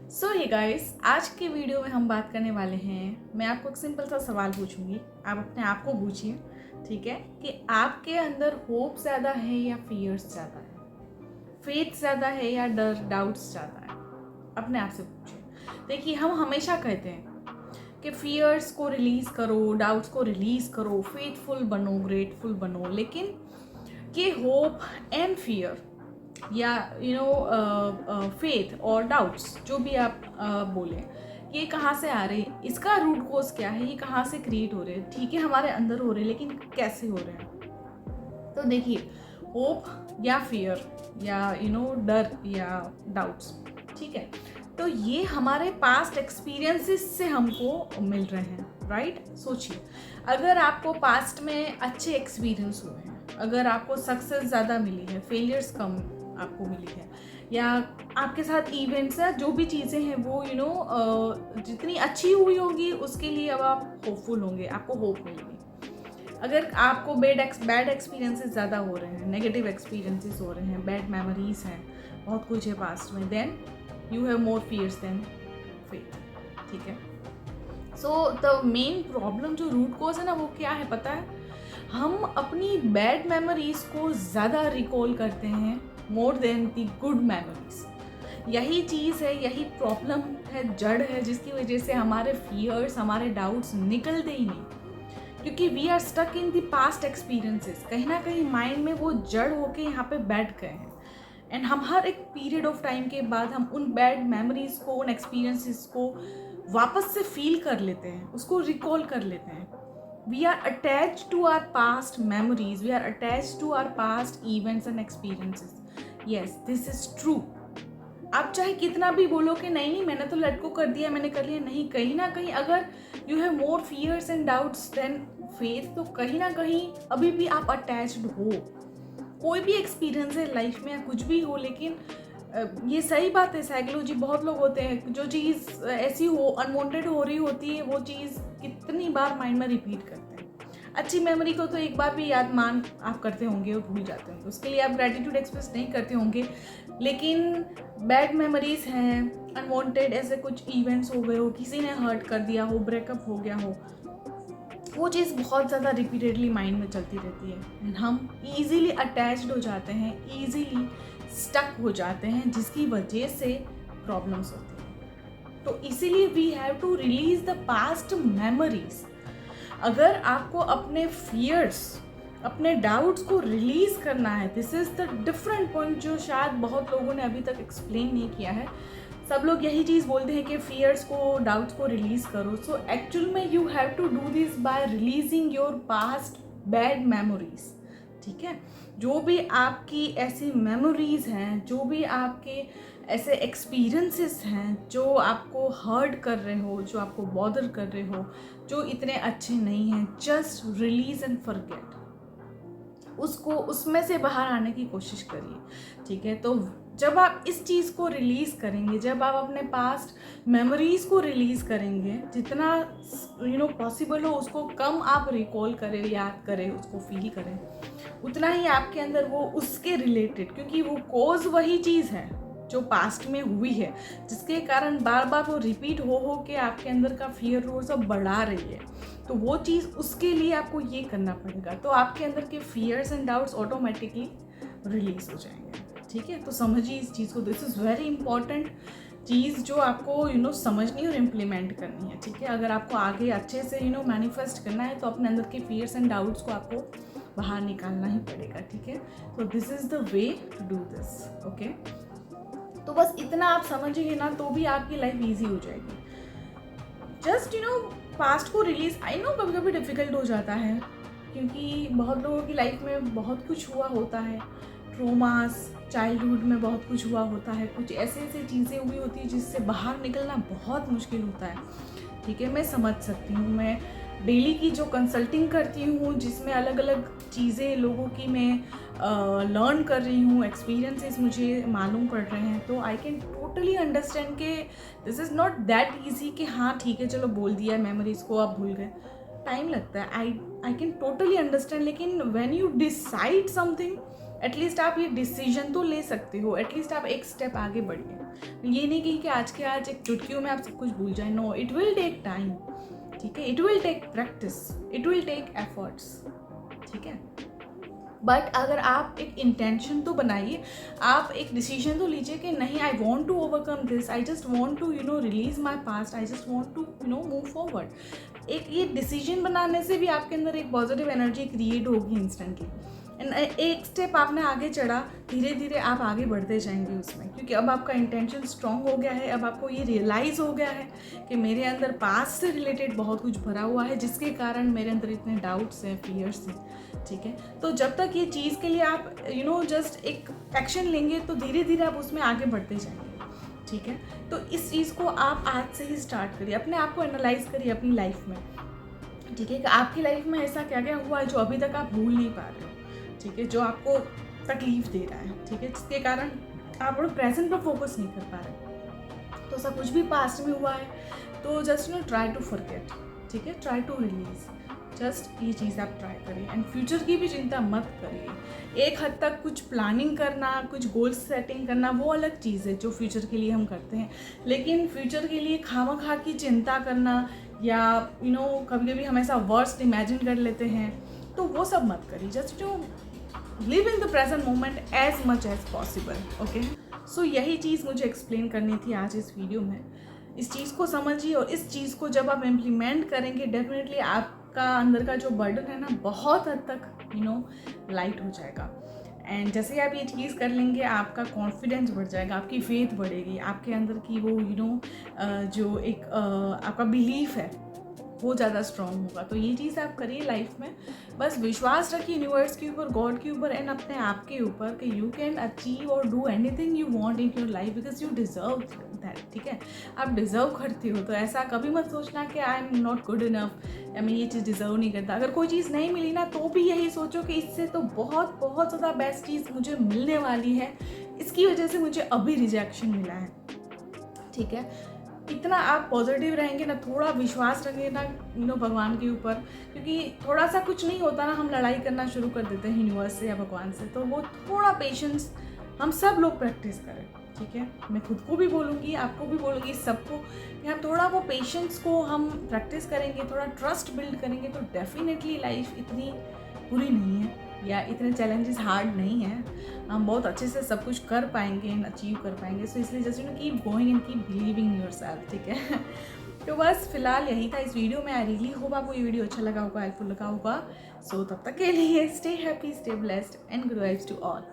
सो ये गाइस, आज के वीडियो में हम बात करने वाले हैं। मैं आपको एक सिंपल सा सवाल पूछूंगी, आप अपने आप को पूछिए, ठीक है, कि आपके अंदर होप ज़्यादा है या फियर्स ज़्यादा है, फेथ ज़्यादा है या डर डाउट्स ज़्यादा है। अपने आप से पूछिए। देखिए, हम हमेशा कहते हैं कि फियर्स को रिलीज़ करो, डाउट्स को रिलीज़ करो, फेथफुल बनो, ग्रेटफुल बनो, लेकिन कि होप एंड फियर या फेथ और डाउट्स जो भी आप बोलें, ये कहाँ से आ रहे हैं, इसका रूट कोज क्या है, ये कहाँ से क्रिएट हो रहे हैं। ठीक है, हमारे अंदर हो रहे हैं, लेकिन कैसे हो रहे हैं। तो देखिए, होप या फियर या डर या डाउट्स, ठीक है, तो ये हमारे पास्ट एक्सपीरियंसेस से हमको मिल रहे हैं, राइट। सोचिए, अगर आपको पास्ट में अच्छे एक्सपीरियंस हुए हैं, अगर आपको सक्सेस ज़्यादा मिली है, फेलियर्स कम आपको मिली है, या आपके साथ इवेंट्स या जो भी चीज़ें हैं वो जितनी अच्छी हुई होगी उसके लिए अब आप होपफुल होंगे, आपको होप मिलेगी। अगर आपको बैड एक्सपीरियंसेस ज़्यादा हो रहे हैं, नेगेटिव एक्सपीरियंसेस हो रहे हैं, बैड मेमोरीज हैं, बहुत कुछ है पास्ट में, then you have more fears than faith, ठीक है। सो द मेन प्रॉब्लम, जो रूट कोज है ना, वो क्या है पता है। हम अपनी बैड मेमोरीज को ज़्यादा रिकॉल करते हैं मोर देन दी गुड मेमोरीज। यही चीज़ है, यही प्रॉब्लम है, जड़ है, जिसकी वजह से हमारे फियर्स, हमारे डाउट्स निकलते ही नहीं, क्योंकि we are stuck in the past experiences. कहीं ना कहीं माइंड में वो जड़ होके यहाँ पे बैठ गए हैं, एंड हम हर एक पीरियड ऑफ टाइम के बाद हम उन बैड मेमोरीज को, उन एक्सपीरियंसेस को वापस से फील कर लेते हैं, उसको रिकॉल कर लेते हैं। We are attached to our past memories. We are attached to our past events and experiences. Yes, this is true. आप चाहे कितना भी बोलो कि नहीं मैंने तो लेट को कर दिया, मैंने कर लिया, नहीं, कहीं ना कहीं अगर you have more fears and doubts than faith, तो कहीं ना कहीं अभी भी आप अटैच्ड हो। कोई भी एक्सपीरियंस है लाइफ में या कुछ भी हो, लेकिन ये सही बात है, साइकोलॉजी, बहुत लोग होते हैं जो चीज़ ऐसी हो, अनवांटेड हो रही होती है, वो चीज़ कितनी बार माइंड में रिपीट करते हैं। अच्छी मेमोरी को तो एक बार भी याद मान आप करते होंगे और भूल जाते होंगे, उसके लिए आप ग्रेटिट्यूड एक्सप्रेस नहीं करते होंगे, लेकिन बैड मेमोरीज हैं, अनवांटेड ऐसे कुछ इवेंट्स हो गए हो, किसी ने हर्ट कर दिया हो, ब्रेकअप हो गया हो, वो चीज़ बहुत ज़्यादा रिपीटेडली माइंड में चलती रहती है, एंड हम ईजीली अटैच्ड हो जाते हैं, ईजीली स्टक हो जाते हैं, जिसकी वजह से प्रॉब्लम्स होती हैं। तो इसीलिए we have to release the past memories. अगर आपको अपने फियर्स, अपने डाउट्स को रिलीज करना है, this is the different point जो शायद बहुत लोगों ने अभी तक एक्सप्लेन नहीं किया है। सब लोग यही चीज़ बोलते हैं कि फियर्स को, डाउट्स को रिलीज करो। सो एक्चुअल में you have to do this by releasing your past bad memories, ठीक है। जो भी आपकी ऐसी मेमोरीज हैं, जो भी आपके ऐसे एक्सपीरियंसेस हैं जो आपको हर्ट कर रहे हो, जो आपको बॉदर कर रहे हो, जो इतने अच्छे नहीं हैं, जस्ट रिलीज एंड फॉरगेट उसको, उसमें से बाहर आने की कोशिश करिए, ठीक है। तो जब आप इस चीज़ को रिलीज़ करेंगे, जब आप अपने पास्ट मेमोरीज़ को रिलीज़ करेंगे, जितना पॉसिबल हो उसको कम आप रिकॉल करें, याद करें, उसको फील करें, उतना ही आपके अंदर वो उसके रिलेटेड, क्योंकि वो कॉज वही चीज़ है जो पास्ट में हुई है, जिसके कारण बार बार वो रिपीट हो के आपके अंदर का फियर रोज अब बढ़ा रही है। तो वो चीज़, उसके लिए आपको ये करना पड़ेगा, तो आपके अंदर के fears and doubts automatically release हो जाएंगे, ठीक है। तो समझिए इस चीज़ को, दिस इज़ वेरी इंपॉर्टेंट चीज़ जो आपको समझनी और इम्प्लीमेंट करनी है, ठीक है। अगर आपको आगे अच्छे से मैनिफेस्ट करना है, तो अपने अंदर के फियर्स एंड डाउट्स को आपको बाहर निकालना ही पड़ेगा, ठीक है। तो this is the way to do this, okay. तो बस इतना आप समझिए ना, तो भी आपकी लाइफ ईजी हो जाएगी। जस्ट पास्ट को रिलीज, आई नो कभी कभी डिफ़िकल्ट हो जाता है, क्योंकि बहुत लोगों की लाइफ में बहुत कुछ हुआ होता है, ट्रोमास, चाइल्डहुड में बहुत कुछ हुआ होता है, कुछ ऐसे ऐसे चीज़ें हुई होती है जिससे बाहर निकलना बहुत मुश्किल होता है, ठीक है। मैं समझ सकती हूँ, मैं डेली की जो कंसल्टिंग करती हूँ, जिसमें अलग अलग चीज़ें लोगों की मैं लर्न कर रही हूँ, एक्सपीरियंसेस मुझे मालूम पड़ रहे हैं, तो आई कैन टोटली अंडरस्टैंड कि this is not that easy कि हाँ ठीक है चलो बोल दिया, मेमोरीज को आप भूल गए, टाइम लगता है। आई कैन टोटली अंडरस्टैंड, लेकिन when you decide something, at least आप ये डिसीजन तो ले सकते हो, एटलीस्ट आप एक स्टेप आगे बढ़िए। ये नहीं कि आज के आज एक चुटकियों में आप सब कुछ भूल जाए, no, it will take time, ठीक है, it will take practice, it will take efforts, ठीक है। बट अगर आप एक इंटेंशन तो बनाइए, आप एक डिसीजन तो लीजिए कि नहीं, I want to overcome this, I just want to release my past, I just want to move forward. एक ये डिसीजन बनाने से भी आपके अंदर एक पॉजिटिव एनर्जी क्रिएट होगी इंस्टेंटली। एंड एक स्टेप आपने आगे चढ़ा, धीरे धीरे आप आगे बढ़ते जाएंगे उसमें, क्योंकि अब आपका इंटेंशन स्ट्रांग हो गया है। अब आपको ये रियलाइज़ हो गया है कि मेरे अंदर पास्ट से रिलेटेड बहुत कुछ भरा हुआ है, जिसके कारण मेरे अंदर इतने डाउट्स हैं, फियर्स हैं, ठीक है। तो जब तक ये चीज़ के लिए आप जस्ट एक एक्शन लेंगे, तो धीरे धीरे आप उसमें आगे बढ़ते जाएंगे, ठीक है। तो इस चीज़ को आप आज से ही स्टार्ट करिए, अपने आप को एनालाइज करिए अपनी लाइफ में, ठीक है, कि आपकी लाइफ में ऐसा क्या क्या हुआ है जो अभी तक आप भूल नहीं पा रहे हो, ठीक है, जो आपको तकलीफ दे रहा है, ठीक है, जिसके कारण आप अपने प्रेजेंट पर फोकस नहीं कर पा रहे। तो सब कुछ भी पास्ट में हुआ है, तो जस्ट ट्राई टू फॉरगेट, ठीक है, ट्राई टू रिलीज, जस्ट ये चीज़ आप ट्राई करिए। एंड फ्यूचर की भी चिंता मत करिए। एक हद तक कुछ प्लानिंग करना, कुछ गोल्स सेटिंग करना, वो अलग चीज़ है जो फ्यूचर के लिए हम करते हैं, लेकिन फ्यूचर के लिए खामखा की चिंता करना, या कभी कभी हम ऐसा वर्स्ट इमेजिन कर लेते हैं, तो वो सब मत करिए। Just live in the present moment as much as possible, okay. So यही चीज़ मुझे एक्सप्लेन करनी थी आज इस वीडियो में। इस चीज़ को समझिए, और इस चीज़ को जब आप इम्प्लीमेंट करेंगे, डेफिनेटली आपका अंदर का जो बर्डन है ना, बहुत हद तक लाइट हो जाएगा। एंड जैसे आप ये चीज़ कर लेंगे, आपका कॉन्फिडेंस बढ़ जाएगा, आपकी फेथ बढ़ेगी, आपके अंदर की वो जो एक आपका बिलीफ है वो ज़्यादा स्ट्रॉन्ग होगा। तो ये चीज़ आप करिए लाइफ में, बस विश्वास रखिए यूनिवर्स के ऊपर, गॉड के ऊपर, एंड अपने आप के ऊपर, कि यू कैन अचीव और do anything you want in your life, because you deserve that, ठीक है। आप डिज़र्व करते हो, तो ऐसा कभी मत सोचना कि I am not good enough, या मैं ये चीज़ डिज़र्व नहीं करता। अगर कोई चीज़ नहीं मिली ना, तो भी यही सोचो कि इससे तो बहुत बहुत ज़्यादा बेस्ट चीज़ मुझे मिलने वाली है, इसकी वजह से मुझे अभी रिजेक्शन मिला है, ठीक है। इतना आप पॉजिटिव रहेंगे ना, थोड़ा विश्वास रखेंगे ना भगवान के ऊपर, क्योंकि थोड़ा सा कुछ नहीं होता ना, हम लड़ाई करना शुरू कर देते हैं यूनिवर्स से या भगवान से। तो वो थोड़ा पेशेंस हम सब लोग प्रैक्टिस करें, ठीक है। मैं खुद को भी बोलूँगी, आपको भी बोलूँगी, सबको, कि हम थोड़ा वो पेशेंस को हम प्रैक्टिस करेंगे, थोड़ा ट्रस्ट बिल्ड करेंगे, तो डेफिनेटली लाइफ इतनी बुरी नहीं है, या इतने चैलेंजेस हार्ड नहीं हैं। हम बहुत अच्छे से सब कुछ कर पाएंगे एंड अचीव कर पाएंगे। सो इसलिए just keep going and keep believing in yourself, ठीक है। तो बस फिलहाल यही था इस वीडियो में। आई रियली होप आपको ये वीडियो अच्छा लगा होगा, हेल्पफुल लगा होगा। सो तब तक के लिए stay happy, stay blessed and good vibes to all.